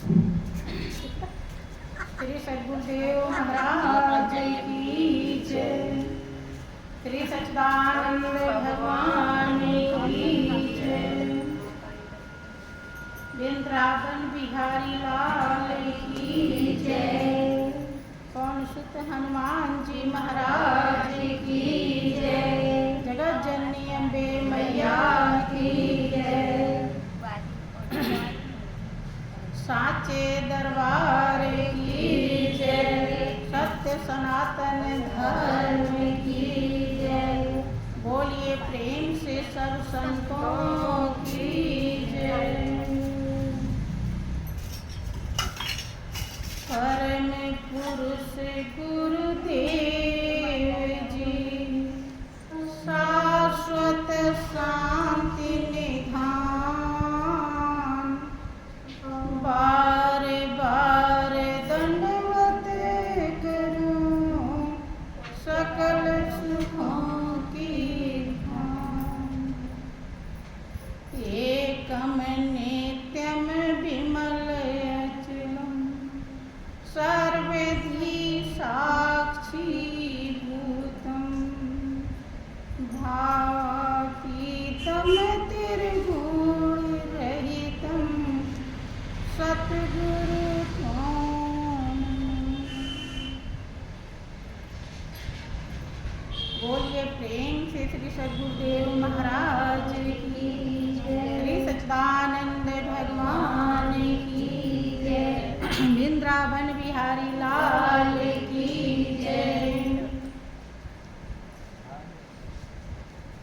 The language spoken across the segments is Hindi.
श्री सद्गुरुदेव महाराज की जय। श्री सच्चिदानंद भगवान की जय। वृंदावन बिहारी लाल की जय। पवन सुत हनुमान जी महाराज की जय। जगत जननी अम्बे मैया की जय। साचे दरबार की जय। सत्य सनातन धर्म की जय। बोलिए प्रेम से सब संतों की जय। परम पुरुष गुरुदेव जी शाश्वत शांति निधान। बार बार दंडवत करूं सकल सुखों की धाम। एकम नित्यम विमल अचलम सर्वधि साक्षी भूतम। भावातीतम त्रिगुण रहितम सतगुरु बोलिए प्रेम से श्री सद्गुरुदेव महाराज की जय। श्री सच्चिदानंद भगवान की जय। वृंदावन बिहारी लाल की जय।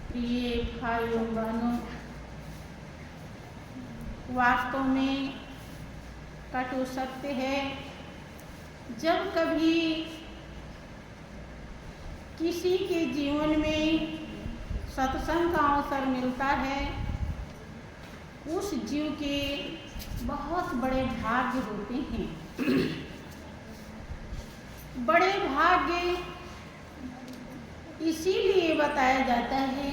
प्रिय भाइयों बहनों, वास्तव में कटु सत्य है, जब कभी किसी के जीवन में सत्संग का अवसर मिलता है, उस जीव के बहुत बड़े भाग्य होते हैं। बड़े भाग्य इसीलिए बताया जाता है,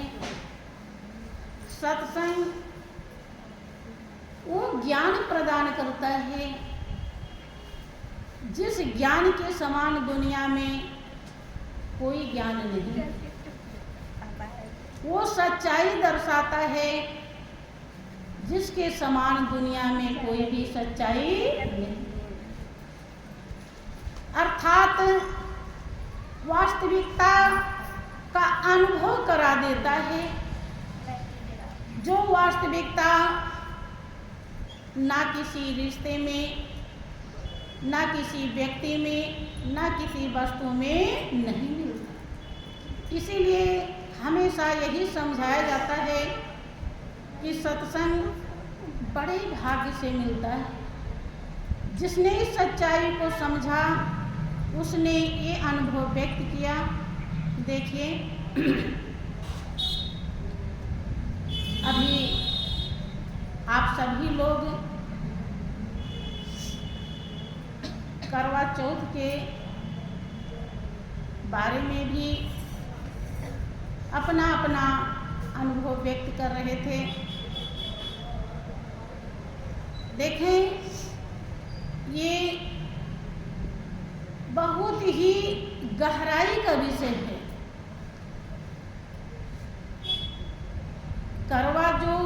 सत्संग वो ज्ञान प्रदान करता है जिस ज्ञान के समान दुनिया में कोई ज्ञान नहीं। वो सच्चाई दर्शाता है जिसके समान दुनिया में कोई भी सच्चाई नहीं। अर्थात वास्तविकता का अनुभव करा देता है, जो वास्तविकता ना किसी रिश्ते में, ना किसी व्यक्ति में, ना किसी वस्तु में नहीं मिलता। इसीलिए हमेशा यही समझाया जाता है कि सत्संग बड़े भाग्य से मिलता है। जिसने इस सच्चाई को समझा, उसने ये अनुभव व्यक्त किया। देखिए, अभी आप सभी लोग करवा चौथ के बारे में भी अपना अपना अनुभव व्यक्त कर रहे थे। देखें, ये बहुत ही गहराई का विषय है। करवा जो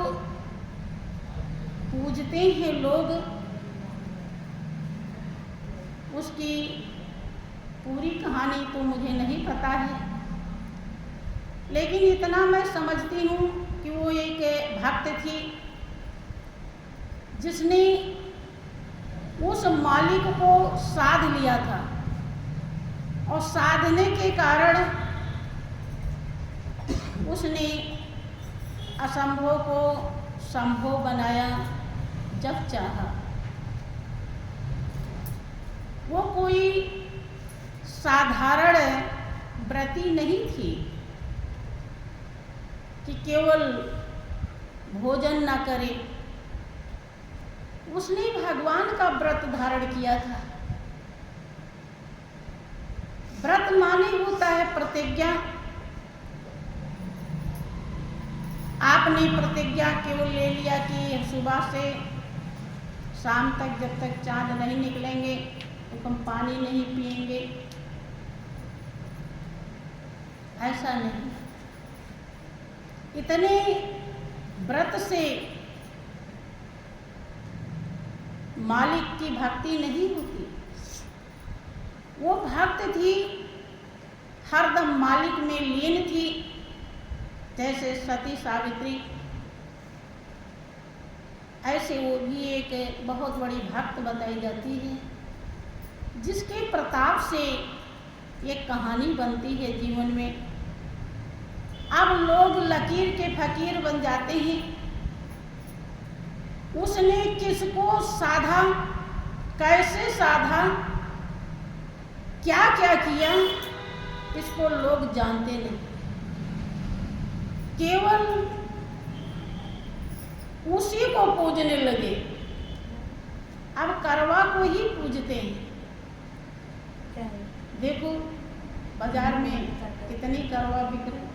पूजते हैं लोग, उसकी पूरी कहानी तो मुझे नहीं पता है, लेकिन इतना मैं समझती हूँ कि वो एक भक्त थी जिसने उस मालिक को साध लिया था, और साधने के कारण उसने असंभव को संभव बनाया जब चाहा। वो कोई साधारण व्रती नहीं थी कि केवल भोजन न करे। उसने भगवान का व्रत धारण किया था। व्रत माने होता है प्रतिज्ञा। आपने प्रतिज्ञा केवल ले लिया कि सुबह से शाम तक जब तक चाँद नहीं निकलेंगे तो हम पानी नहीं पिएंगे, ऐसा नहीं। इतने व्रत से मालिक की भक्ति नहीं होती। वो भक्त थी, हरदम मालिक में लीन थी, जैसे सती सावित्री। ऐसे वो भी एक बहुत बड़ी भक्त बताई जाती है, जिसके प्रताप से एक कहानी बनती है जीवन में। अब लोग लकीर के फकीर बन जाते हैं। उसने किसको साधा, कैसे साधा, क्या क्या किया, इसको लोग जानते नहीं। केवल उसी को पूजने लगे। अब करवा को ही पूजते हैं। देखो बाजार में कितनी करवा बिक रही।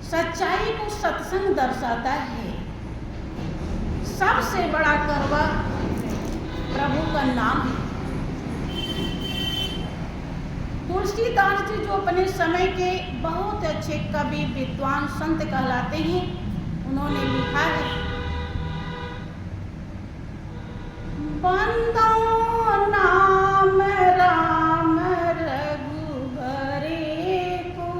सच्चाई को सत्संग दर्शाता है। सबसे बड़ा करवा प्रभु का नाम है। तुलसीदास जी जो अपने समय के बहुत अच्छे कवि विद्वान संत कहलाते हैं, उन्होंने लिखा है, बंदो नाम राम रघुबरे को,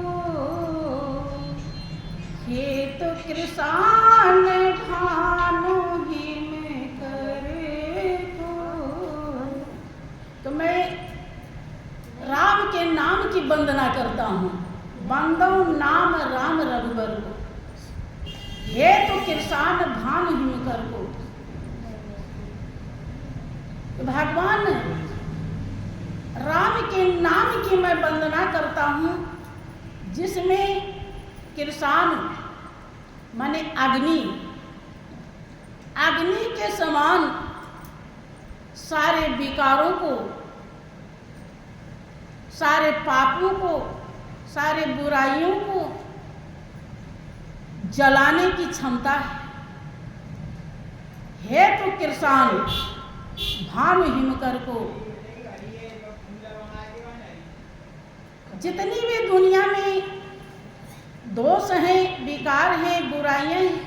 हेतु कृसान भानु हिम करे को। तो मैं राम के नाम की वंदना करता हूँ। बंदो नाम राम रघुबर को, हे तो किसान भानु हिमकर को। तो भगवान राम के नाम की मैं वंदना करता हूँ, जिसमें किसान माने अग्नि, अग्नि के समान सारे विकारों को, सारे पापों को, सारे बुराइयों को जलाने की क्षमता है। हे तो किसान भानु हिमकर को। जितनी भी दुनिया में दोष हैं, विकार हैं, बुराइयां हैं,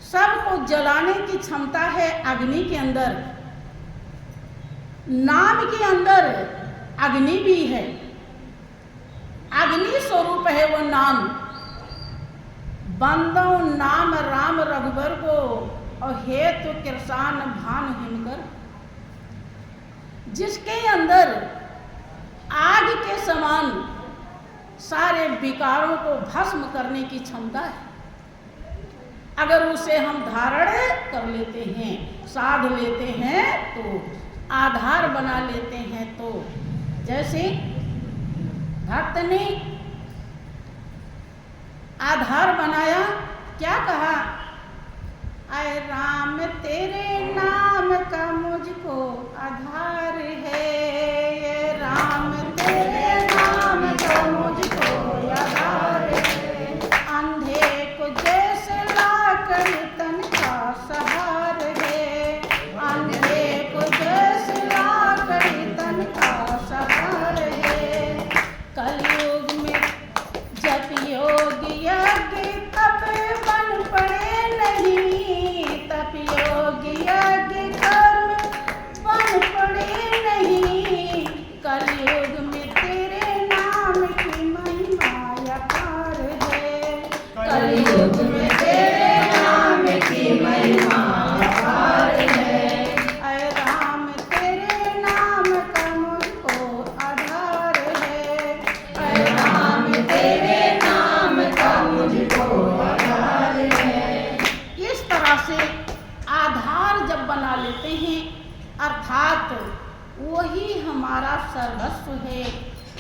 सबको जलाने की क्षमता है अग्नि के अंदर। नाम के अंदर अग्नि भी है, अग्नि स्वरूप है वो नाम। बंदो नाम राम रघुबर को, और हे तो किसान भानु हिमकर, जिसके अंदर आग के समान सारे विकारों को भस्म करने की क्षमता है। अगर उसे हम धारण कर लेते हैं, साध लेते हैं, तो आधार बना लेते हैं, तो जैसे भक्त ने आधार बनाया, क्या कहा, आए राम तेरे नाम का मुझको आधार है, ये राम तेरे नाम का मुझको आधार है। अंधे को जैसे लाकर तन का सहार है, अंधे को जैसे लाकर तन का सहार है। कलयुग में जप योग यज्ञ तप बन पड़े नहीं, तप योग यज्ञ कर्म बन पड़े नहीं। कलयुग में तेरे नाम की महिमा अपार है, कलयुग में तेरे नाम की महिमा अपार है। अय राम तेरे नाम का मुझको आधार है, अय राम तेरे नाम का मुझको आधार है। इस तरह से आधार जब बना लेते हैं, अर्थात वही हमारा सर्वस्व है,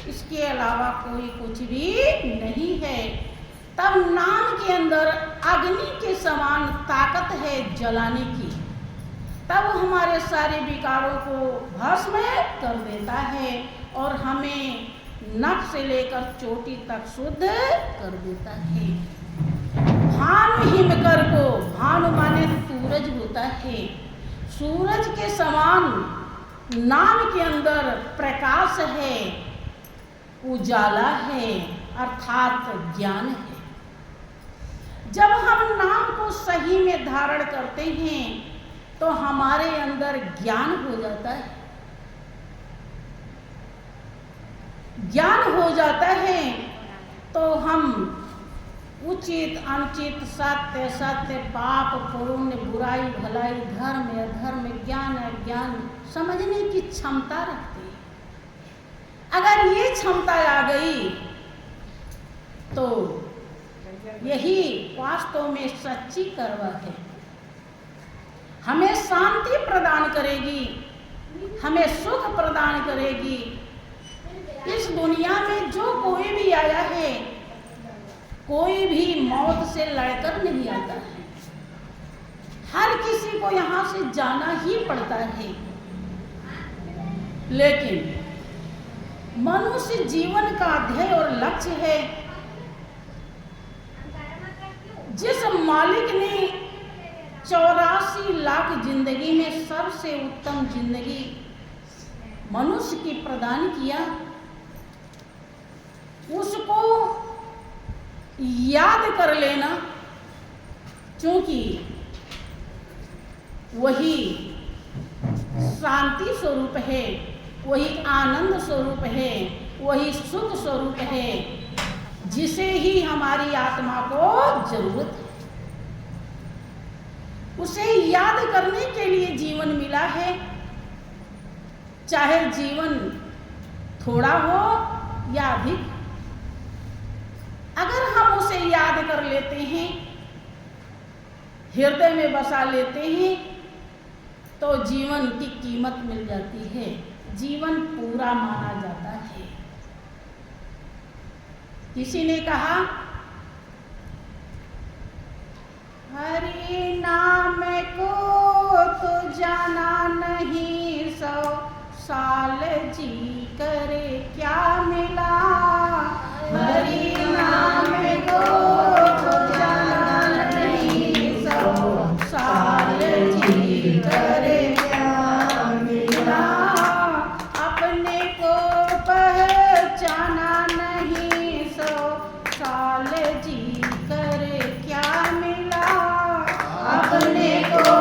इसके अलावा कोई कुछ भी नहीं है, तब नाम के अंदर अग्नि के समान ताकत है जलाने की। तब हमारे सारे विकारों को भस्म कर देता है और हमें नख से लेकर चोटी तक शुद्ध कर देता है। भानु हिमकर को, भानु माने सूरज होता है, सूरज के समान नाम के अंदर प्रकाश है, उजाला है, अर्थात ज्ञान है। जब हम नाम को सही में धारण करते हैं तो हमारे अंदर ज्ञान हो जाता है। ज्ञान हो जाता है तो हम उचित अनुचित, सत्य सत्य, पाप पुण्य, बुराई भलाई, धर्म अधर्म, ज्ञान अज्ञान समझने की क्षमता रखते हैं। अगर ये क्षमता आ गई तो यही वास्तव में सच्ची करवा है। हमें शांति प्रदान करेगी, हमें सुख प्रदान करेगी। इस दुनिया में जो कोई भी आया है, कोई भी मौत से लड़कर नहीं आता है। हर किसी को यहाँ से जाना ही पड़ता है। लेकिन मनुष्य जीवन का ध्येय और लक्ष्य है। जिस मालिक ने 84 लाख जिंदगी में सबसे उत्तम जिंदगी मनुष्य की प्रदान किया, उसको याद कर लेना, क्योंकि वही शांति स्वरूप है, वही आनंद स्वरूप है, वही सुख स्वरूप है, जिसे ही हमारी आत्मा को जरूरत है। उसे याद करने के लिए जीवन मिला है। चाहे जीवन थोड़ा हो या अधिक, अगर हम उसे याद कर लेते हैं, हृदय में बसा लेते हैं, तो जीवन की कीमत मिल जाती है, जीवन पूरा माना जाता है। किसी ने कहा, हरि नाम को तो जाना नहीं, 100 साल जी करे क्या मिला। हरि नाम को तो जाना नहीं, 100 साल जी करे क्या मिला। अपने को पहचाना नहीं, 100 साल जी करे क्या मिला। अपने को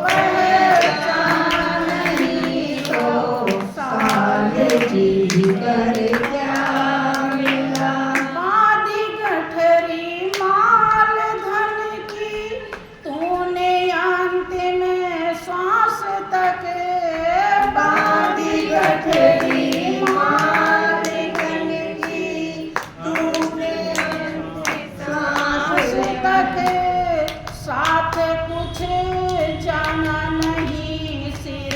पहचाना नहीं, 100 साल जी करे क्या मिला। बाधी गठरी माल धन की, तूने अंतिम श्वास तक। बाधी गठरी माल धन की, तूने श्वास तक। साथ कुछ जाना नहीं, सिर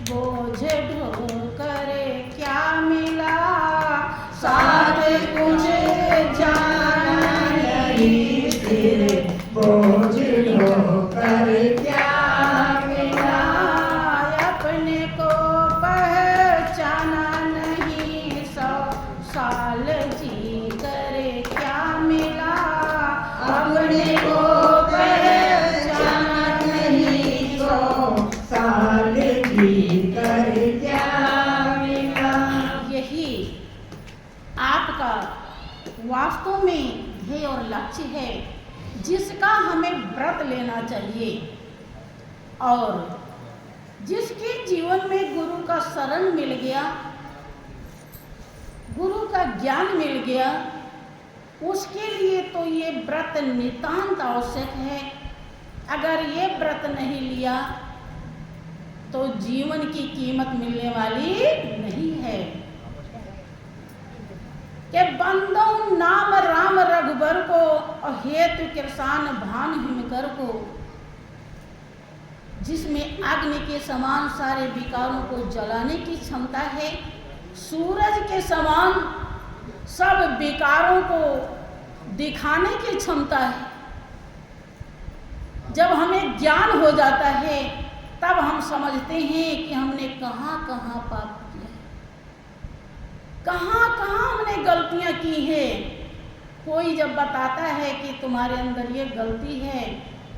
बोझ ढोकर क्या मिला। साथ कुछ जाना नहीं, सिर बोझ ढोकर क्या मिला। अपने को पहचाना नहीं, 100 साल जी करे क्या मिला। अपने को पहचाना नहीं, 100 साल जी करे क्या मिला। यही आपका वास्तव में ध्येय और लक्ष्य है, जिसका हमें व्रत लेना चाहिए। और जिसके जीवन में गुरु का शरण मिल गया, गुरु का ज्ञान मिल गया, उसके लिए तो ये व्रत नितांत आवश्यक है। अगर ये व्रत नहीं लिया तो जीवन की कीमत मिलने वाली नहीं है। कि बंदो नाम राम रघुबर को, और हेतु किरसान भान हिमकर को, जिसमें अग्नि के समान सारे विकारों को जलाने की क्षमता है, सूरज के समान सब विकारों को दिखाने की क्षमता है। जब हमें ज्ञान हो जाता है तब हम समझते हैं कि हमने कहाँ कहाँ पाप किया है, कहाँ कहाँ हमने गलतियाँ की है। कोई जब बताता है कि तुम्हारे अंदर ये गलती है,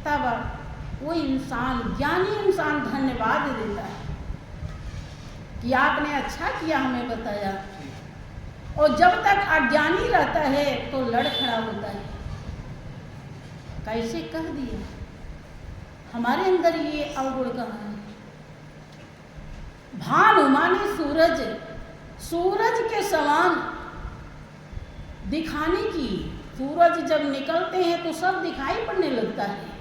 तब वो इंसान, ज्ञानी इंसान धन्यवाद देता है कि आपने अच्छा किया हमें बताया। और जब तक अज्ञानी रहता है तो लड़ खड़ा होता है, कैसे कह दिया, हमारे अंदर ये अवगुण कहाँ है। भानु माने सूरज, सूरज के समान दिखाने की, सूरज जब निकलते हैं तो सब दिखाई पड़ने लगता है,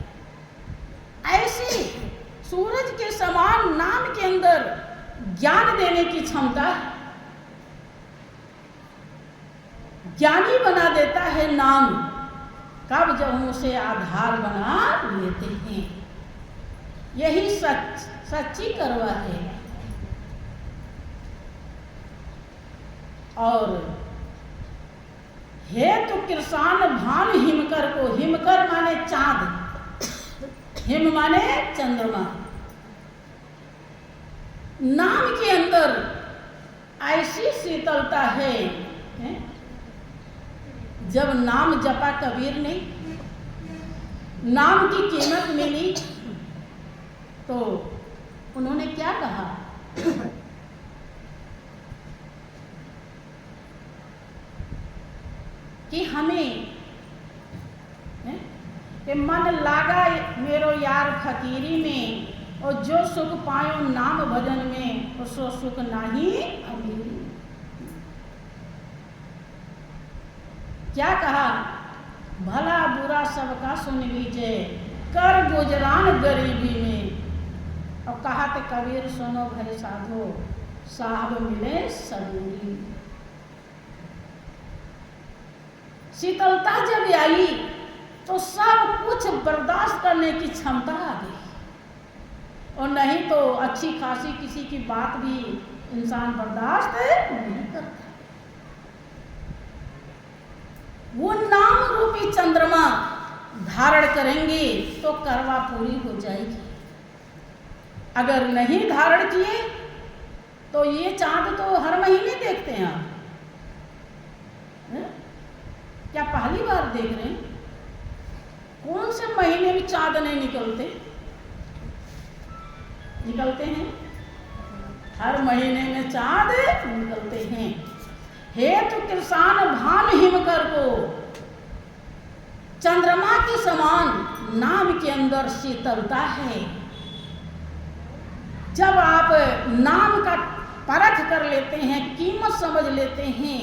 ऐसे सूरज के समान नाम के अंदर ज्ञान देने की क्षमता है। ज्ञानी बना देता है नाम, कब जब हम उसे आधार बना लेते हैं। यही सच्ची करवा है। और हे तो किसान भान हिमकर को, हिमकर माने चांद, हिम माने चंद्रमा। नाम के अंदर ऐसी शीतलता है, जब नाम जपा कबीर ने, नाम की कीमत मिली, तो उन्होंने क्या कहा, कि हमें कि मन लागा मेरो यार फकीरी में, और जो सुख पायो नाम भजन में, और सो सुख नाही अमीरी। क्या कहा, भला बुरा सबका सुन लीजिए, कर गुजरान गरीबी में। और कहा तो कबीर सुनो भले साधो, साहब मिले सबूरी। शीतलता जब आई तो सब कुछ बर्दाश्त करने की क्षमता आ गई, और नहीं तो अच्छी खासी किसी की बात भी इंसान बर्दाश्त नहीं करता। वो नाम रूपी चंद्रमा धारण करेंगे तो करवा पूरी हो जाएगी। अगर नहीं धारण किए तो ये चांद तो हर महीने देखते हैं आप, क्या पहली बार देख रहे हैं? कौन से महीने में चांद नहीं निकलते? निकलते हैं, हर महीने में चांद निकलते हैं। हे तो किसान भान हिमकर को, चंद्रमा के समान नाम के अंदर शीतलता है। जब आप नाम का परख कर लेते हैं, कीमत समझ लेते हैं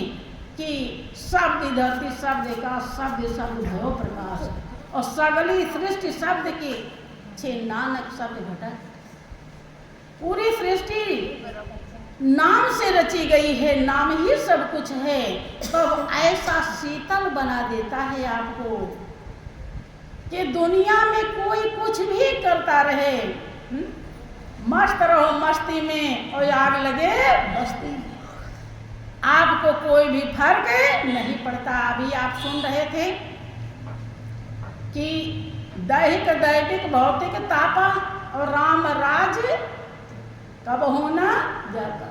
कि शब्द धरती शब्द का शब्द शब्द भयो प्रकाश, और सगली सृष्टि शब्द के छे नानक शब्द घटा। पूरी सृष्टि नाम से रची गई है, नाम ही सब कुछ है। तब ऐसा शीतल बना देता है आपको कि दुनिया में कोई कुछ भी करता रहे, मस्त रहो मस्ती में और आग लगे बस्ती में, आपको कोई भी फर्क नहीं पड़ता। अभी आप सुन रहे थे कि दैहिक दैविक भौतिक तापा और राम राज कब होना जाता,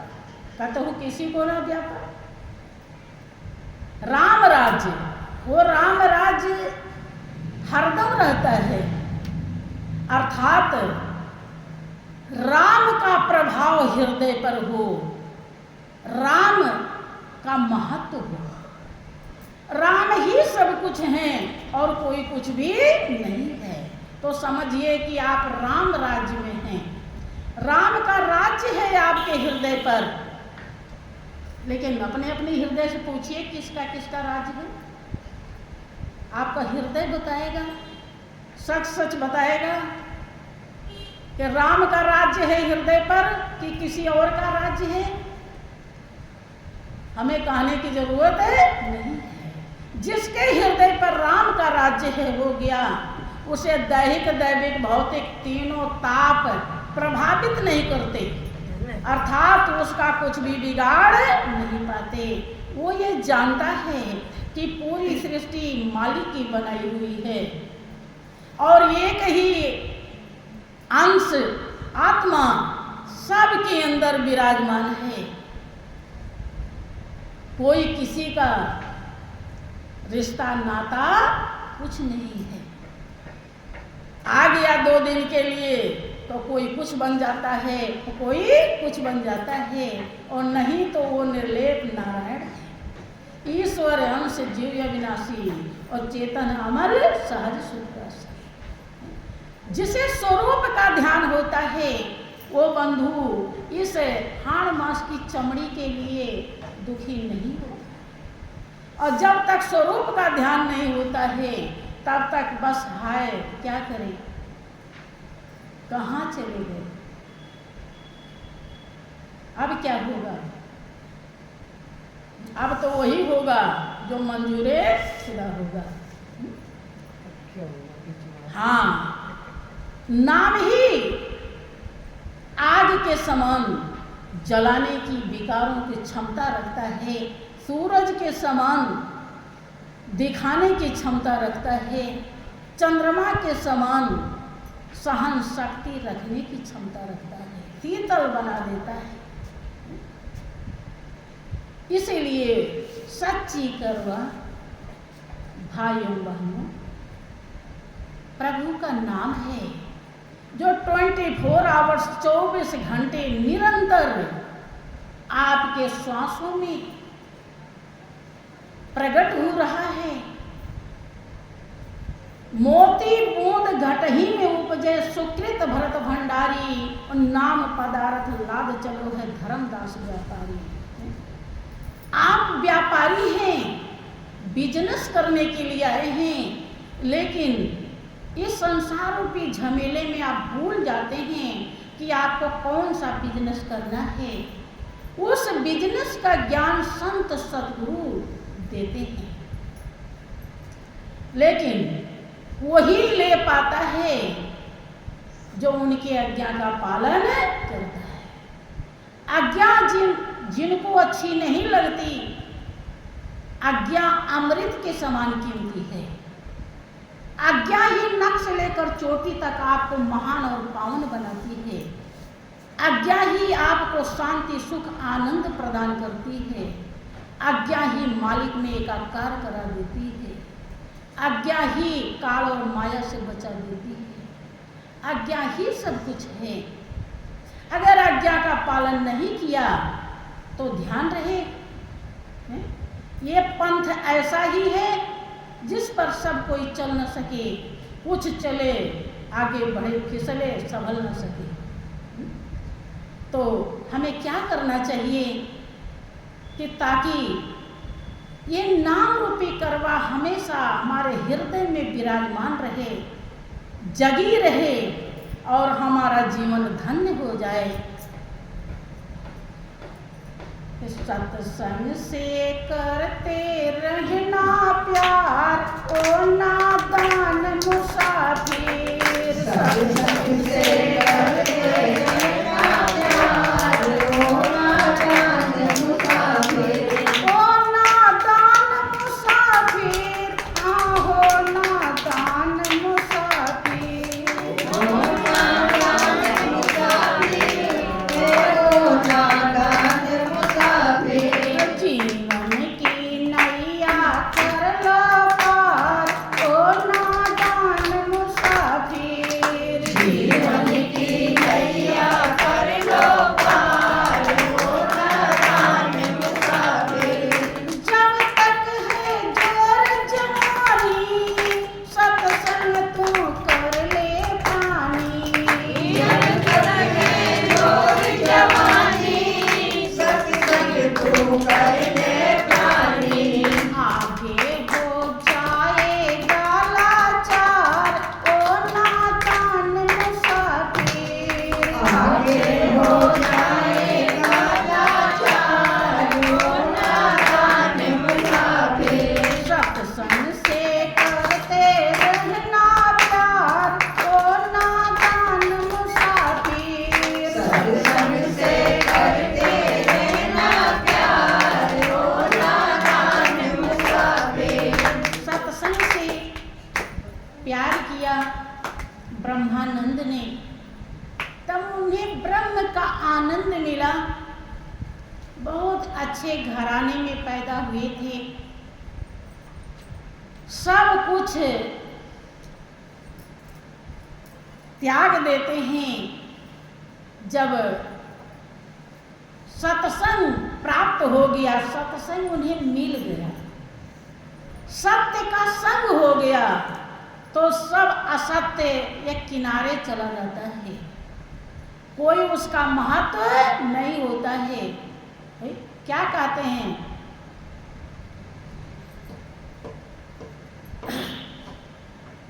कहते किसी को ना जाता। राम राज्य, वो राम राज्य हरदम रहता है, अर्थात राम का प्रभाव हृदय पर हो, राम का महत्व हो। राम ही सब कुछ हैं और कोई कुछ भी नहीं है। तो समझिए कि आप राम राज्य में हैं, राम का राज्य है आपके हृदय पर। लेकिन अपने अपने हृदय से पूछिए किसका किसका राज्य है। आपका हृदय बताएगा, सच सच बताएगा कि राम का राज्य है हृदय पर कि किसी और का राज्य है। हमें कहने की जरूरत नहीं है। जिसके हृदय पर राम का राज्य है हो गया, उसे दैहिक दैविक भौतिक तीनों ताप प्रभावित नहीं करते, अर्थात उसका कुछ भी बिगाड़ नहीं पाते। वो ये जानता है कि पूरी सृष्टि मालिक की बनाई हुई है और एक ही अंश आत्मा सबके अंदर विराजमान है। कोई किसी का रिश्ता नाता कुछ नहीं है। आ गया 2 दिन के लिए तो कोई कुछ बन जाता है, तो कोई कुछ बन जाता है, और नहीं तो वो निर्लेप नारायण है। ईश्वर अंश जीव अविनाशी और चेतन अमर सहज सुख रस। जिसे स्वरूप का ध्यान होता है वो बंधु इस हाड़ मास की चमड़ी के लिए दुखी नहीं होता, और जब तक स्वरूप का ध्यान नहीं होता है तब तक बस हाय क्या करें, कहाँ चले गए, अब क्या होगा। अब तो वही होगा जो मंजूरे खुदा होगा। हाँ, नाम ही आग के समान जलाने की विकारों की क्षमता रखता है, सूरज के समान दिखाने की क्षमता रखता है, चंद्रमा के समान सहन शक्ति रखने की क्षमता रखता है, शीतल बना देता है। इसीलिए सच्ची करवा भाइयों बहनों प्रभु का नाम है, जो 24 आवर्स 24 घंटे निरंतर आपके श्वासों में प्रकट हो रहा है। मोती बूंद घटही में उपजे सुकृत भरत भंडारी, और नाम पदार्थ लाद चलो है धर्मदास व्यापारी। आप व्यापारी हैं, बिजनेस करने के लिए आए हैं, लेकिन इस संसार रूपी झमेले में आप भूल जाते हैं कि आपको कौन सा बिजनेस करना है। उस बिजनेस का ज्ञान संत सद्गुरु देते हैं, लेकिन वही ले पाता है जो उनके आज्ञा का पालन करता है। आज्ञा जिनको अच्छी नहीं लगती, आज्ञा अमृत के समान कीमती है। आज्ञा ही नख से लेकर चोटी तक आपको महान और पावन बनाती है। आज्ञा ही आपको शांति सुख आनंद प्रदान करती है। आज्ञा ही मालिक में एकाकार करा देती है। आज्ञा ही काल और माया से बचा देती है। आज्ञा ही सब कुछ है। अगर आज्ञा का पालन नहीं किया तो ध्यान रहे, ये पंथ ऐसा ही है जिस पर सब कोई चल न सके, कुछ चले आगे बढ़े फिसले संभल न सके। तो हमें क्या करना चाहिए कि ताकि ये नाम रूपी करवा हमेशा हमारे हृदय में विराजमान रहे, जगी रहे और हमारा जीवन धन्य हो जाए। सत्संग से करते रहना प्यार, ओ नादान मुसाफिर। सत्संग से करते रहना प्यार, ओ नादान मुसाफिर। ओ नादान मुसाफिर, आहो नादान मुसाफिर। ओ नादान मुसाफिर, ओ नादान ब्रह्मानंद ने, तब उन्हें ब्रह्म का आनंद मिला। बहुत अच्छे घराने में पैदा हुए थे, सब कुछ त्याग देते हैं जब सत्संग प्राप्त हो गया, सत्संग उन्हें मिल गया, सत्य का संग हो गया, तो सब असत्य एक किनारे चला जाता है, कोई उसका महत्व नहीं होता है। क्या कहते हैं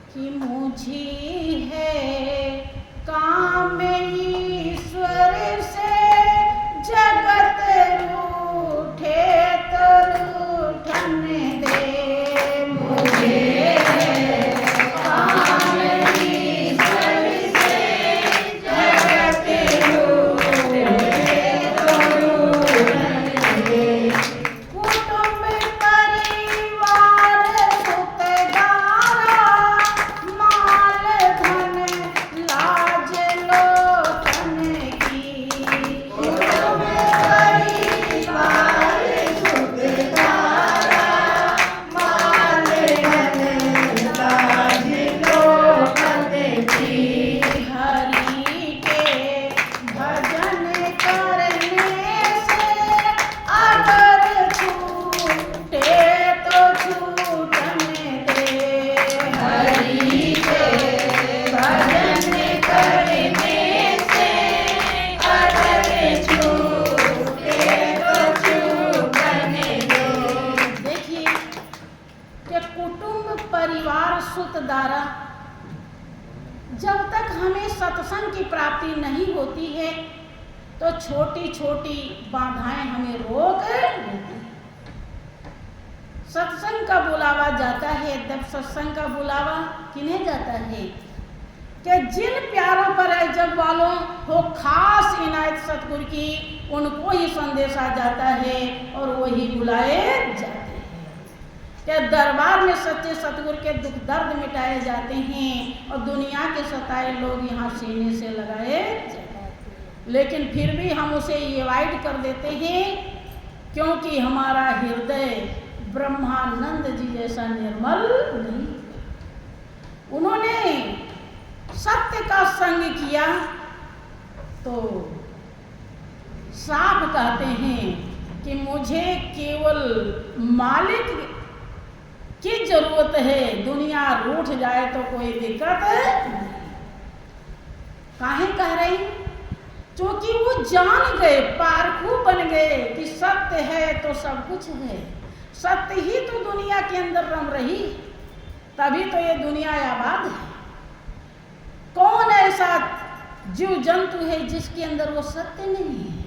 कि मुझे है काम ईश्वर से, जगत रूठे तो रूठने दे। मुझे काम ईश्वर से, जगत रूठे तो रूठने दे। कुटुंब परिवार सुतदारा, माल धन लाज लोटन की। कुटुंब परिवार सुतदारा, माल धन लाज लोटन की। हरि के भजन करने से अगर छूटे तो छूटने दे। हरि के भजन करने से अगर छूटे तो छूटने दे। देखिए कि कुटुंब परिवार सुतदारा, जब तक हमें सत्संग की प्राप्ति नहीं होती है तो छोटी छोटी बाधाएं हमें रोक देती हैं। सत्संग का बुलावा जाता है, जब सत्संग का बुलावा किन्हें जाता है कि जिन प्यारों पर जब वालों हो खास इनायत सतगुरु की, उनको ही संदेश आ जाता है और वही बुलाए जाते हैं। कि दरबार में सच्चे सतगुरु के दुख दर्द मिटाए जाते हैं और दुनिया के सताए लोग यहाँ सीने से लगाए जाते हैं, लेकिन फिर भी हम उसे अवॉइड कर देते हैं, क्योंकि हमारा हृदय ब्रह्मानंद जी जैसा निर्मल नहीं। उन्होंने सत्य का संग किया तो साफ कहते हैं कि मुझे केवल मालिक की जरूरत है, दुनिया रूठ जाए तो कोई दिक्कत नहीं। काहे कह रही? क्योंकि वो जान गए, पारखू बन गए कि सत्य है तो सब कुछ है, सत्य ही तो दुनिया के अंदर रम रही, तभी तो ये दुनिया आबाद है। कौन ऐसा जीव जंतु है जिसके अंदर वो सत्य नहीं है?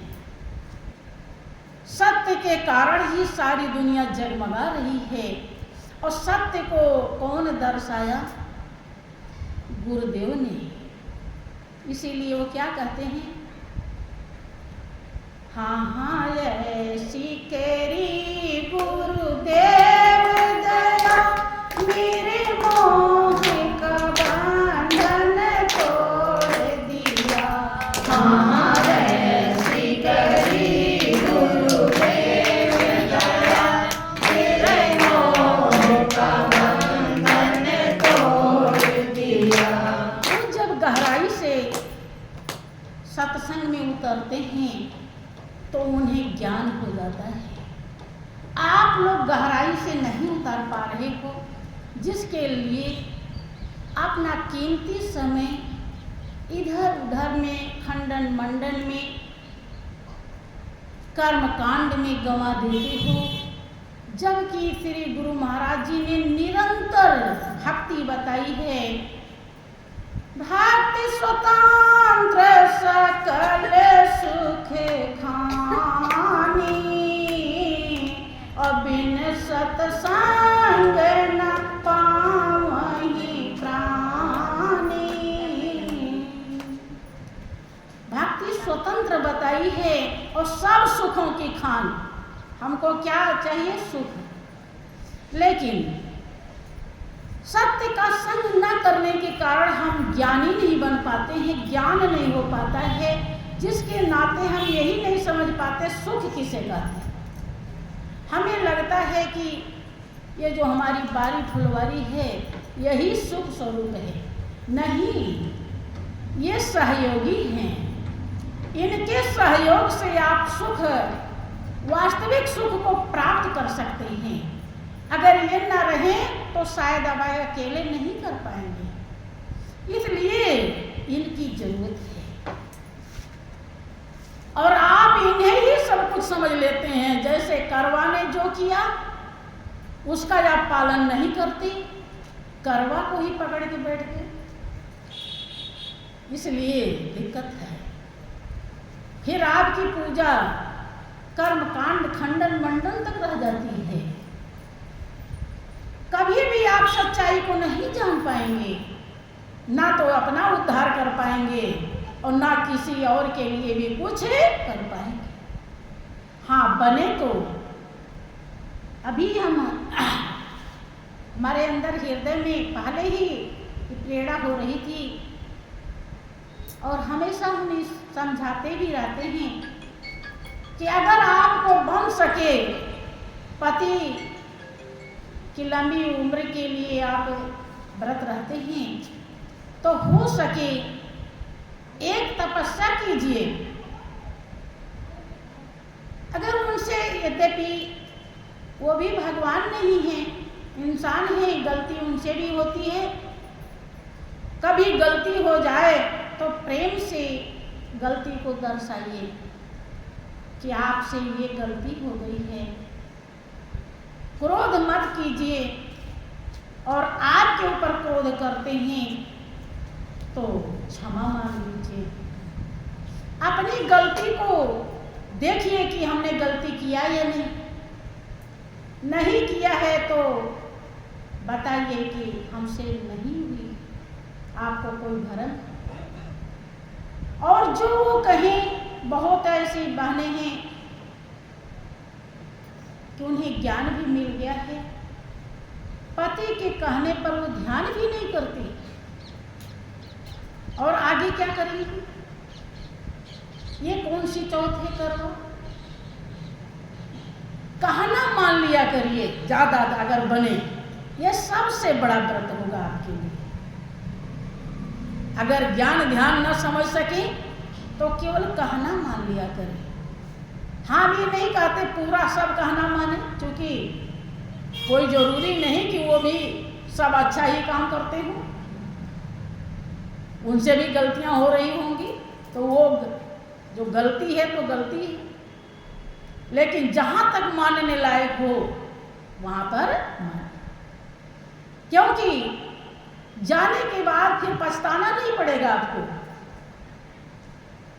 सत्य के कारण ही सारी दुनिया जगमगा रही है। और सत्य को कौन दर्शाया? गुरुदेव ने। इसीलिए वो क्या कहते हैं, हाँ हाँ ऐसी केरी गुरुदेव दया, मेरे मोह का बंधन तोड़ दिया। हाँ ऐसी केरी गुरुदेव दया, मेरे मोह का बंधन तोड़ दिया। वो जब गहराई से सत्संग में उतरते हैं तो उन्हें ज्ञान हो जाता है। आप लोग गहराई से नहीं उतर पा रहे हो, जिसके लिए अपना कीमती समय इधर उधर में, खंडन मंडन में, कर्म कांड में गंवा देते हो, जबकि श्री गुरु महाराज जी ने निरंतर भक्ति बताई है। भक्ति स्वतंत्र सकल सुख खानी, और बिन सत्संग न पावहि प्राणी। भक्ति स्वतंत्र बताई है और सब सुखों की खान। हमको क्या चाहिए? सुख। लेकिन सत्य का संग न करने के कारण हम ज्ञानी नहीं बन पाते हैं, ज्ञान नहीं हो पाता है, जिसके नाते हम यही नहीं समझ पाते सुख किसे कहते हैं। हमें लगता है कि ये जो हमारी बारी फुलवारी है यही सुख स्वरूप है। नहीं, ये सहयोगी हैं। इनके सहयोग से आप सुख, वास्तविक सुख को प्राप्त कर सकते हैं। अगर ये न रहे तो शायद आप अकेले नहीं कर पाएंगे, इसलिए इनकी जरूरत है। और आप इन्हें ही सब कुछ समझ लेते हैं। जैसे करवा ने जो किया उसका आप पालन नहीं करते, करवा को ही पकड़ के बैठ गए, इसलिए दिक्कत है। फिर आपकी पूजा कर्मकांड खंडन मंडन तक रह जाती है। कभी भी आप सच्चाई को नहीं जान पाएंगे, ना तो अपना उद्धार कर पाएंगे और ना किसी और के लिए भी कुछ कर पाएंगे। हाँ, बने तो अभी हमारे अंदर हृदय में पहले ही प्रेरणा हो रही थी और हमेशा हम समझाते भी रहते हैं कि अगर आपको बन सके पति की लंबी उम्र के लिए आप व्रत रहते हैं तो हो सके एक तपस्या कीजिए। अगर उनसे, यद्यपि वो भी भगवान नहीं है, इंसान है, गलती उनसे भी होती है। कभी गलती हो जाए तो प्रेम से गलती को दर्शाइए कि आपसे ये गलती हो गई है। क्रोध मत कीजिए, और आपके ऊपर क्रोध करते हैं तो क्षमा मांग लीजिए। अपनी गलती को देखिए कि हमने गलती किया या नहीं किया है तो बताइए कि हमसे नहीं हुई, आपको कोई भरम। और जो वो कहें, बहुत ऐसी बहनें हैं कि उन्हें ज्ञान भी मिल गया है, पति के कहने पर वो ध्यान भी नहीं करती और आगे क्या करेंगी। ये कौन सी चौथ है करो, कहना मान लिया करिए ज्यादा अगर बने, यह सबसे बड़ा व्रत होगा आपके लिए। अगर ज्ञान ध्यान न समझ सके तो केवल कहना मान लिया करें। हाँ, भी नहीं कहते पूरा सब कहना माने, क्योंकि कोई जरूरी नहीं कि वो भी सब अच्छा ही काम करते हो, उनसे भी गलतियां हो रही होंगी, तो वो जो गलती है तो गलती है, लेकिन जहां तक मानने लायक हो वहां पर मान, क्योंकि जाने के बाद फिर पछताना नहीं पड़ेगा आपको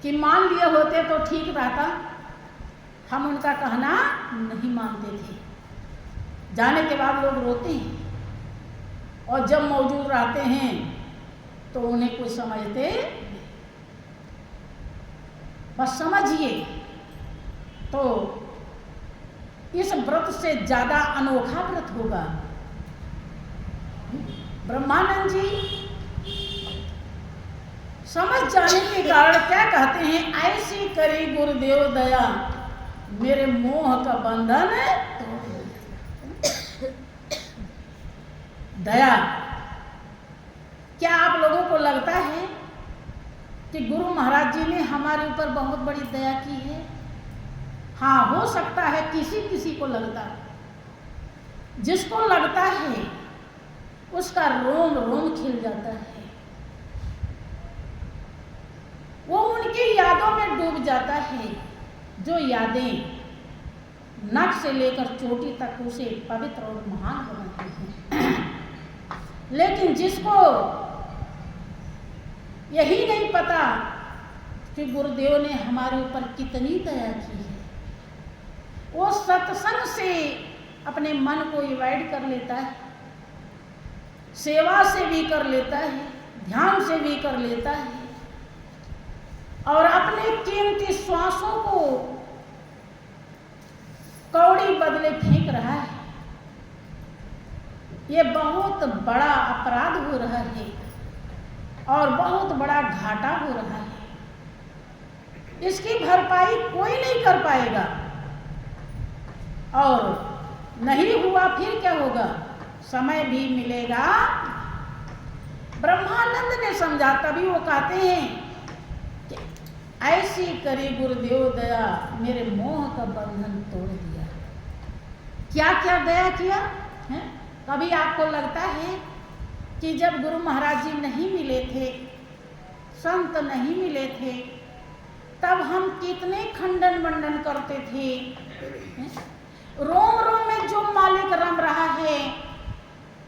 कि मान लिए होते तो ठीक रहता, हम उनका कहना नहीं मानते थे। जाने के बाद लोग रोते हैं, और जब मौजूद रहते हैं तो उन्हें कुछ समझते। बस समझिए, तो इस व्रत से ज्यादा अनोखा व्रत होगा। ब्रह्मानंद जी समझ जाने के कारण क्या कहते हैं, ऐसी करी गुरुदेव दया, मेरे मोह का बंधन दया। क्या आप लोगों को लगता है कि गुरु महाराज जी ने हमारे ऊपर बहुत बड़ी दया की है? हाँ, हो सकता है किसी किसी को लगता, जिसको लगता है उसका रोम रोम खिल जाता है, वो उनकी यादों में डूब जाता है, जो यादें नख से लेकर चोटी तक उसे पवित्र और महान बनाती हैं। लेकिन जिसको यही नहीं पता कि गुरुदेव ने हमारे ऊपर कितनी दया की है, वो सत्संग से अपने मन को डिवाइड कर लेता है, सेवा से भी कर लेता है, ध्यान से भी कर लेता है, और अपने कीमती श्वासों को कौड़ी बदले फेंक रहा है। ये बहुत बड़ा अपराध हो रहा है और बहुत बड़ा घाटा हो रहा है। इसकी भरपाई कोई नहीं कर पाएगा, और नहीं हुआ फिर क्या होगा? समय भी मिलेगा। ब्रह्मानंद ने समझा, तभी वो कहते हैं कि ऐसी करे गुरुदेव दया, मेरे मोह का बंधन तोड़ दिया। क्या क्या दया किया है? कभी आपको लगता है कि जब गुरु महाराज जी नहीं मिले थे, संत नहीं मिले थे, तब हम कितने खंडन मंडन करते थे? रोम रोम में जो मालिक रम रहा है,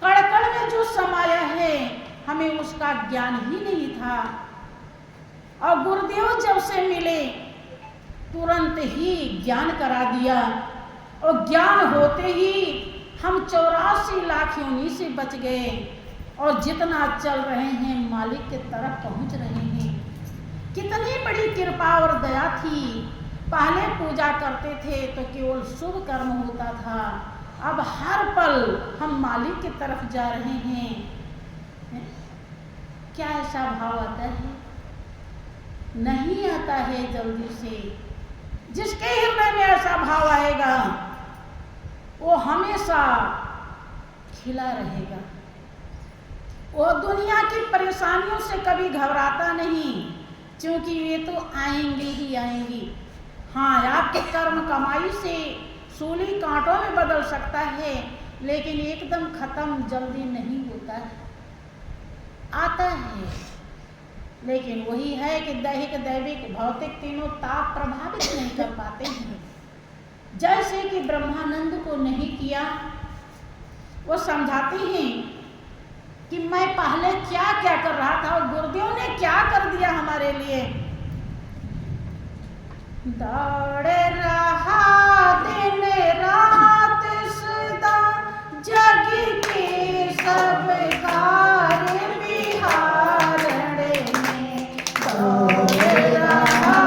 कड़कड़ में जो समाया है, हमें उसका ज्ञान ही नहीं था। और गुरुदेव जब से मिले तुरंत ही ज्ञान करा दिया, और ज्ञान होते ही हम 84 लाख योनि से बच गए, और जितना चल रहे हैं मालिक के तरफ पहुंच रहे हैं। कितनी बड़ी कृपा और दया थी। पहले पूजा करते थे तो केवल शुभ कर्म होता था, अब हर पल हम मालिक की तरफ जा रहे हैं। क्या ऐसा भाव आता है? नहीं आता है जल्दी से। जिसके हृदय में ऐसा भाव आएगा वो हमेशा खिला रहेगा। वो दुनिया की परेशानियों से कभी घबराता नहीं, क्योंकि ये तो आएंगी ही आएंगी। हाँ, आपके कर्म कमाई से सूली कांटों में बदल सकता है, लेकिन एकदम खत्म जल्दी नहीं होता है, आता है। लेकिन वही है कि दैहिक दैविक भौतिक तीनों ताप प्रभावित नहीं कर पाते हैं। जैसे कि ब्रह्मानंद को नहीं किया। वो समझाते हैं कि मैं पहले क्या क्या कर रहा था और गुरुदेव ने क्या कर दिया हमारे लिए। दौड़ रहा दिन रात सदा, जग के सब कार्य बिहारण में। दौड़ रहा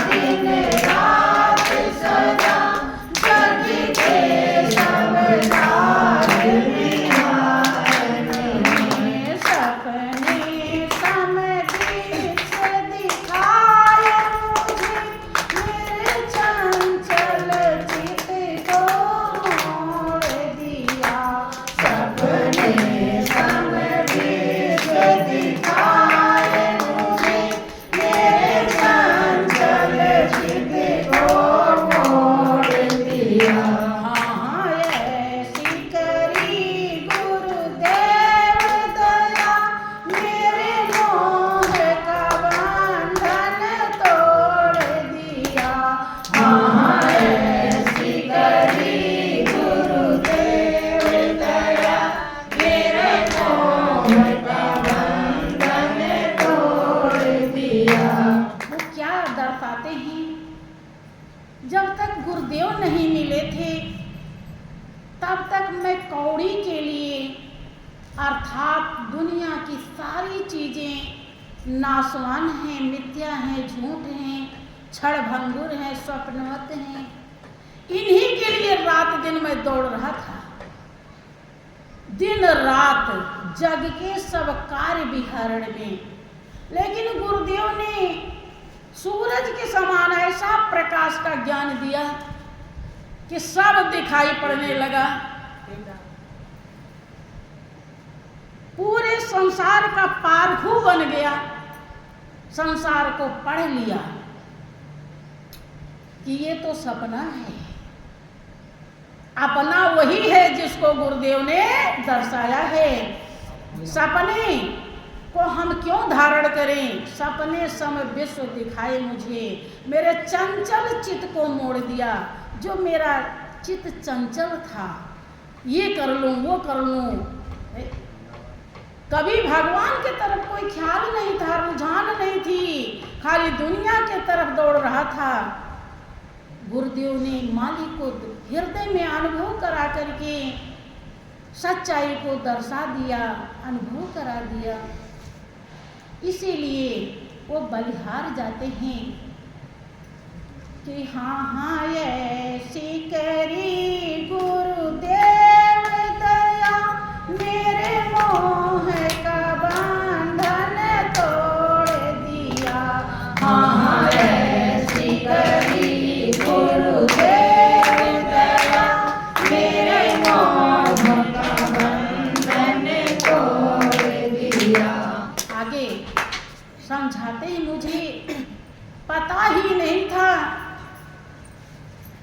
दिन रात सदा, जग के सब कार्य बिहारण में। सपने समझ से दिखाए मुझे, मेरे चंचल चित को मोड़ दिया। सपने समझ से दिखाए मुझे, मेरे चंचल चित को मोड़ दिया। हाँ, ऐसी करी गुरुदेव दया, मेरे मोह का बंधन तोड़ दिया। हाँ, ऐसी करी गुरुदेव दया, मेरे मोह का बंधन तोड़ दिया। वो क्या दर्शाते हैं? जब तक गुरुदेव नहीं मिले थे, तब तक मैं कौड़ी के लिए, अर्थात दुनिया की सारी चीजें नाशवान हैं, मिथ्या हैं, झूठ हैं, क्षण भंगुर हैं, स्वप्नवत हैं, इन्हीं के लिए रात दिन में दौड़ रहा था। दिन रात जग के सब कार्य विहरण में। लेकिन गुरुदेव ने सूरज के समान ऐसा प्रकाश का ज्ञान दिया कि सब दिखाई पड़ने लगा। पूरे संसार का पारखू बन गया। संसार को पढ़ लिया कि ये तो सपना है, अपना वही है जिसको गुरुदेव ने दर्शाया है। सपने को हम क्यों धारण करें? सपने सम विश्व दिखाए मुझे, मेरे चंचल चित्त को मोड़ दिया। जो मेरा चित्त चंचल था, ये कर लूं वो कर लूं, कभी भगवान की तरफ कोई ख्याल नहीं था, रुझान नहीं थी, खाली दुनिया के तरफ दौड़ रहा था। गुरुदेव ने मालिक को हृदय में अनुभव करा करके सच्चाई को दर्शा दिया, अनुभव करा दिया। इसीलिए वो बलिहार जाते हैं कि हाँ हाँ ऐसी करी गुरुदेव दया, मेरे मोह का बंधन तोड़ दिया। हाँ हाँ ऐसी करी गुरुदेव दया, मेरे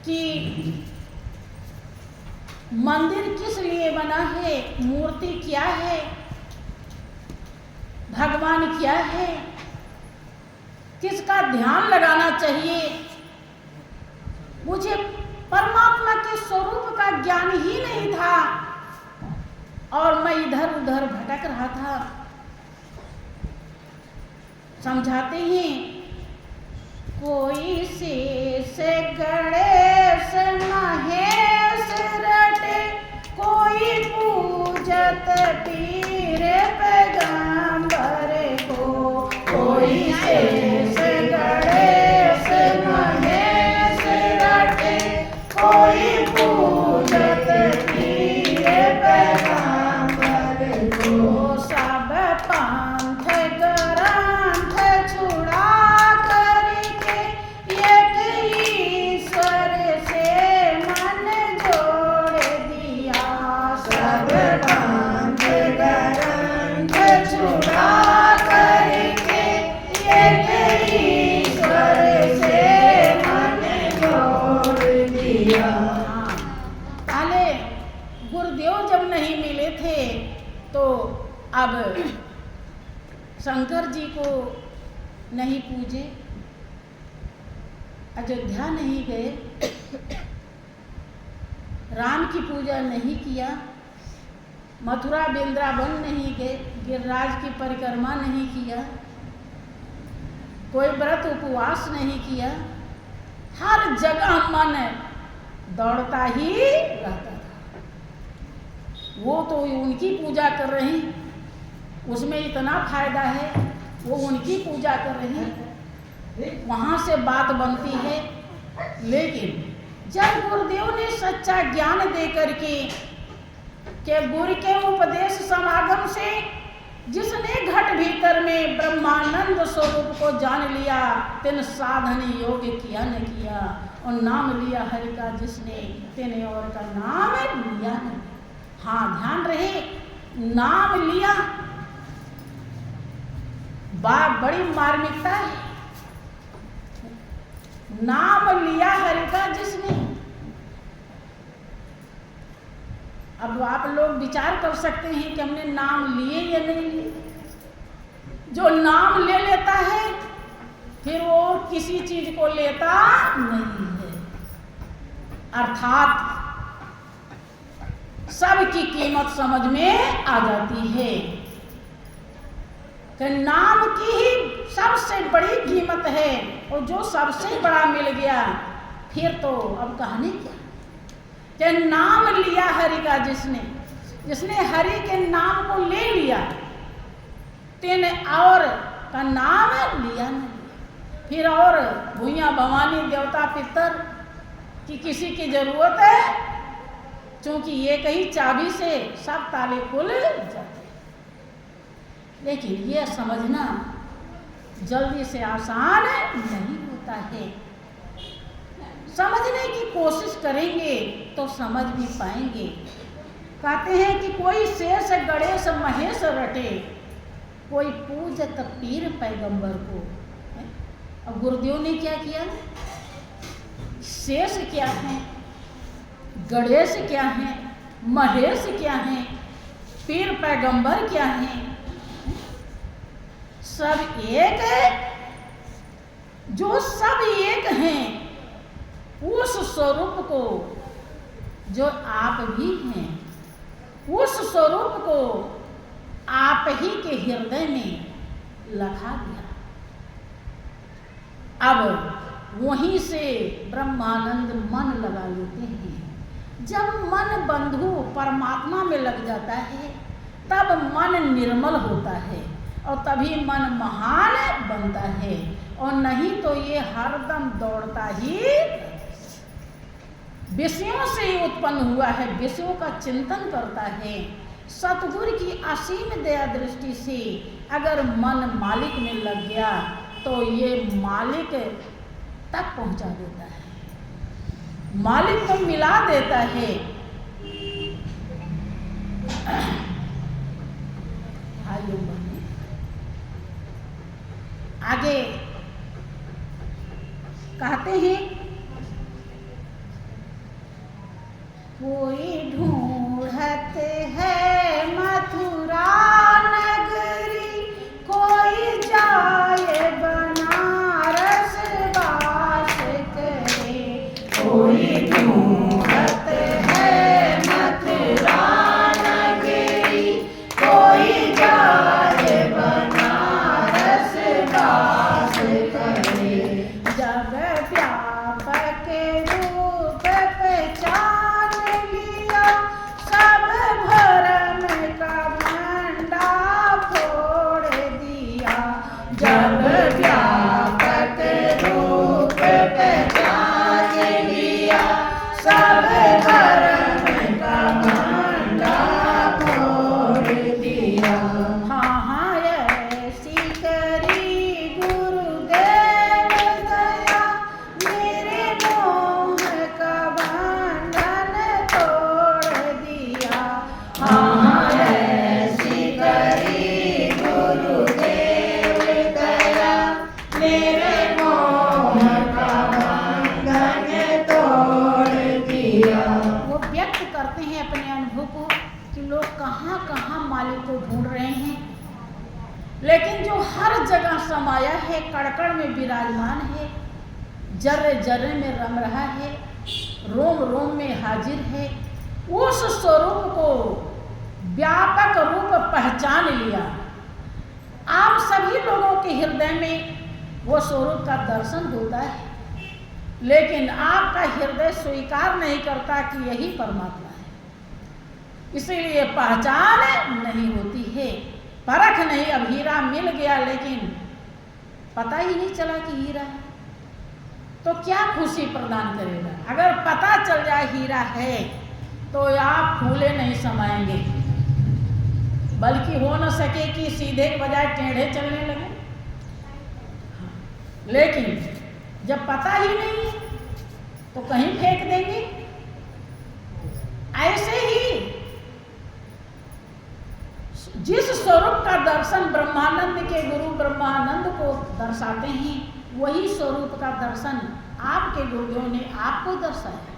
कि मंदिर किस लिए बना है, मूर्ति क्या है, भगवान क्या है, किसका ध्यान लगाना चाहिए। मुझे परमात्मा के स्वरूप का ज्ञान ही नहीं था और मैं इधर उधर भटक रहा था। समझाते हैं, कोई शेष गणेश महेश रटे, कोई पूजत पीर पैगंबर को। कोई शेष गणेश महेश रटे, कोई पूजत पीर पैगंबर को। सब पंथ ग्रंथ छुड़ा करके एक ईश्वर से मन जोड़ दिया। सब पंथ ग्रंथ छुड़ा करके एक ईश्वर से मन जोड़ दिया। पहले गुरुदेव जब नहीं मिले थे तो अब शंकर जी को नहीं पूजे, अयोध्या नहीं गए, राम की पूजा नहीं किया, मथुरा वृंदावन नहीं गए, गिरिराज की परिक्रमा नहीं किया, कोई व्रत उपवास नहीं किया। हर जगह मन दौड़ता ही रहता था। वो तो उनकी पूजा कर रहे हैं, उसमें इतना फायदा है, वो उनकी पूजा कर रहे हैं, वहाँ से बात बनती है। लेकिन जब गुरुदेव ने सच्चा ज्ञान दे करके गुरु के उपदेश समागम से जिसने घट भीतर में ब्रह्मानंद स्वरूप को जान लिया, तिन साधन योग किया न किया, और नाम लिया हरि का जिसने, तिन और का नाम लिया न। हाँ, ध्यान रहे, नाम लिया बड़ी मार्मिकता है। नाम लिया हरि का जिसने। अब आप लोग विचार कर सकते हैं कि हमने नाम लिए या नहीं लिए। जो नाम ले लेता है फिर वो किसी चीज को लेता नहीं है, अर्थात सबकी कीमत समझ में आ जाती है कि नाम की ही सबसे बड़ी कीमत है, और जो सबसे बड़ा मिल गया फिर तो अब कहने क्या। कि नाम लिया हरि का जिसने, जिसने हरि के नाम को ले लिया, तेने और का नाम लिया न लिया। फिर और भूया भवानी देवता पितर की किसी की जरूरत है, क्योंकि ये कही चाबी से सब ताले खुल जाते। लेकिन ये समझना जल्दी से आसान नहीं होता है। समझने की कोशिश करेंगे तो समझ भी पाएंगे। कहते हैं कि कोई शेष गणेश महेश रटे, कोई पूजत पीर पैगंबर को। अब गुरुदेव ने क्या किया? शेष क्या है, गणेश क्या है, महेश क्या है, पीर पैगंबर क्या है, सब एक है। जो सब एक हैं उस स्वरूप को, जो आप भी हैं, उस स्वरूप को आप ही के हृदय में लखा दिया। अब वहीं से ब्रह्मानंद मन लगा लेते हैं। जब मन बंधु परमात्मा में लग जाता है तब मन निर्मल होता है और तभी मन महान बनता है, और नहीं तो ये हरदम दौड़ता ही विषयों से ही उत्पन्न हुआ है, विषयों का चिंतन करता है। सतगुरु की असीम दया दृष्टि से अगर मन मालिक में लग गया तो ये मालिक तक पहुंचा देता है, मालिक को मिला देता है। आगे कहते हैं कोई ढूंढत है मथुरा नगरी, कोई जाए बनारस वास करे। कोई ढूंढत है मथुरा नगरी, कोई जाए बनारस वास करे। जब व्यापक रूप पहचान लिया, सब भरम का भंडा फोड़ दिया। जब व्यापक रूप पहचान लिया, सब भरम का भंडा फोड़ दिया। हाँ हाँ ऐसी करी गुरुदेव दया, मेरे मोह का बंधन तोड़ दिया। हाँ ऐसी करी गुरुदेव दया, मेरे मोह का बंधन तोड़ दिया। वो व्यक्त करते हैं अपने अनुभव को कि लोग कहाँ कहाँ मालिक को ढूंढ रहे हैं, लेकिन जो हर जगह समाया है, कड़कड़ में विराजमान है, जर्रे जर्रे में रम रहा है, रोम रोम में हाजिर है, उस स्वरूप को व्यापक रूप पहचान लिया। आप सभी लोगों के हृदय में वो स्वरूप का दर्शन होता है, लेकिन आपका हृदय स्वीकार नहीं करता कि यही परमात्मा है, इसीलिए पहचान नहीं होती है, परख नहीं। अब हीरा मिल गया लेकिन पता ही नहीं चला कि हीरा है, तो क्या खुशी प्रदान करेगा। अगर पता चल जाए हीरा है तो आप फूले नहीं समाएंगे, बल्कि हो न सके कि सीधे के बजाय टेढ़े चलने लगे। लेकिन जब पता ही नहीं है तो कहीं फेंक देंगे। ऐसे ही जिस स्वरूप का दर्शन ब्रह्मानंद के गुरु ब्रह्मानंद को दर्शाते हैं, वही स्वरूप का दर्शन आपके गुरुदेव ने आपको दर्शाया।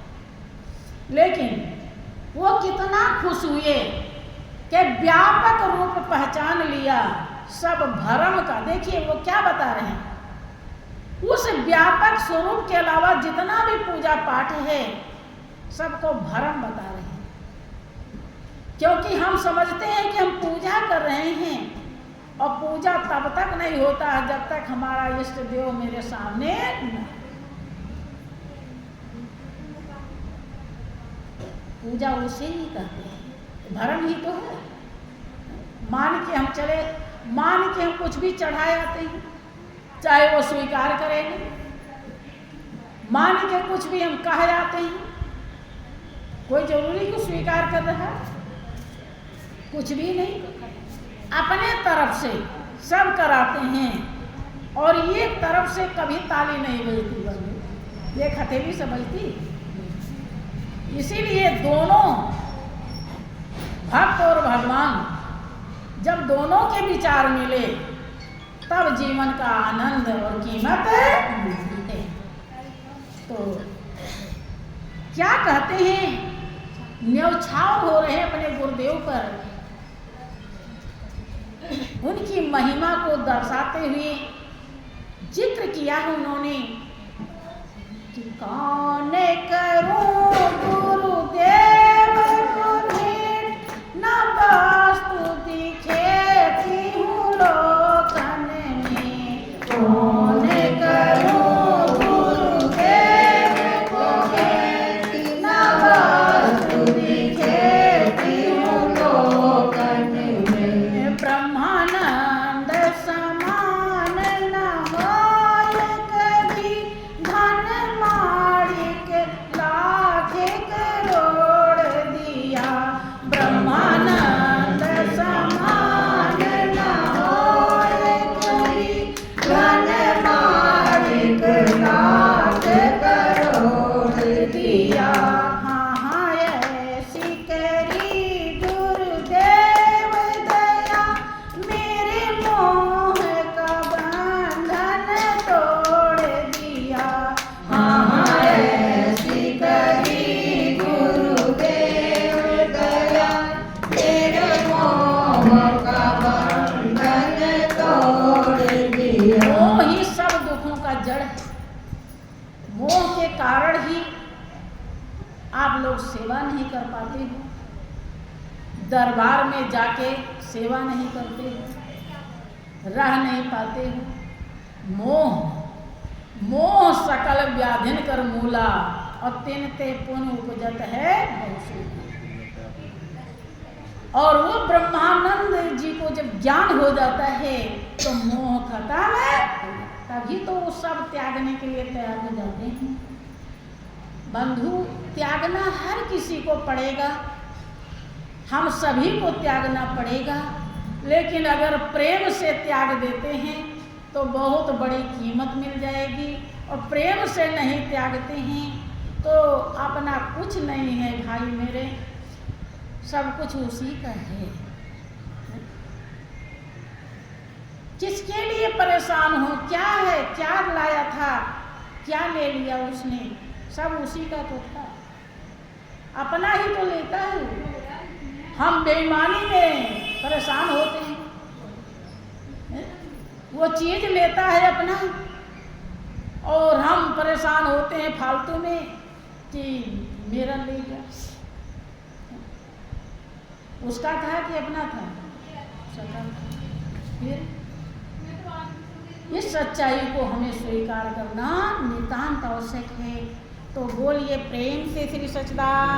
लेकिन वो कितना खुश हुए कि व्यापक रूप पहचान लिया सब भरम का। देखिए वो क्या बता रहे हैं, उस व्यापक स्वरूप के अलावा जितना भी पूजा पाठ है सबको भरम बता रहे हैं, क्योंकि हम समझते हैं कि हम पूजा कर रहे हैं, और पूजा तब तक नहीं होता है जब तक हमारा इष्ट देव मेरे सामने न। पूजा उसे ही कहते हैं, भरम ही तो है। मान के हम चले, मान के हम कुछ भी चढ़ाए आते हैं, चाहे वो स्वीकार करेंगे। मान के कुछ भी हम कह जाते हैं, कोई जरूरी को स्वीकार कर रहा है, कुछ भी नहीं। अपने तरफ से सब कराते हैं, और ये तरफ से कभी ताली नहीं बजती, ये हथेली से बजती। इसीलिए दोनों भक्त और भगवान जब दोनों के विचार मिले तब जीवन का आनंद और कीमत मिलती है। तो क्या कहते हैं, न्यौछाव हो रहे हैं अपने गुरुदेव पर, उनकी महिमा को दर्शाते हुए जिक्र किया है उन्होंने कि कौन करूं गुरुदेव को भेंट, न वस्तु दिखेती हूँ लोकन में। कौन करूं गुरुदेव को भेंट, न वस्तु दिखेती हूँ लोकन में। ब्रह्मानंद समान न होय कभी, धन माड़ी जड़ है। मोह के कारण ही आप लोग सेवा नहीं कर पाते हो, दरबार में जाके सेवा नहीं करते हो, रह नहीं पाते हो। मोह सकल व्याधिन कर मूला, और तिनते पुण्य उपजत है बहुसूखी। और वो ब्रह्मानंद जी को जब ज्ञान हो जाता है तो मोह खत्म है, तभी तो वो सब त्यागने के लिए तैयार हो जाते हैं। बंधु, त्यागना हर किसी को पड़ेगा, हम सभी को त्यागना पड़ेगा, लेकिन अगर प्रेम से त्याग देते हैं तो बहुत बड़ी कीमत मिल जाएगी, और प्रेम से नहीं त्यागते हैं तो अपना कुछ नहीं है भाई मेरे, सब कुछ उसी का है। किसके लिए परेशान हो, क्या है, क्या लाया था, क्या ले लिया उसने, सब उसी का तो था, अपना ही तो लेता है। हम बेईमानी में परेशान होते हैं, वो चीज लेता है अपना और हम परेशान होते हैं फालतू में कि मेरा ले गया। उसका था कि अपना था? उसका। फिर इस सच्चाई को हमें स्वीकार करना नितांत आवश्यक है। तो बोलिए प्रेम से श्री सच्चिदानंद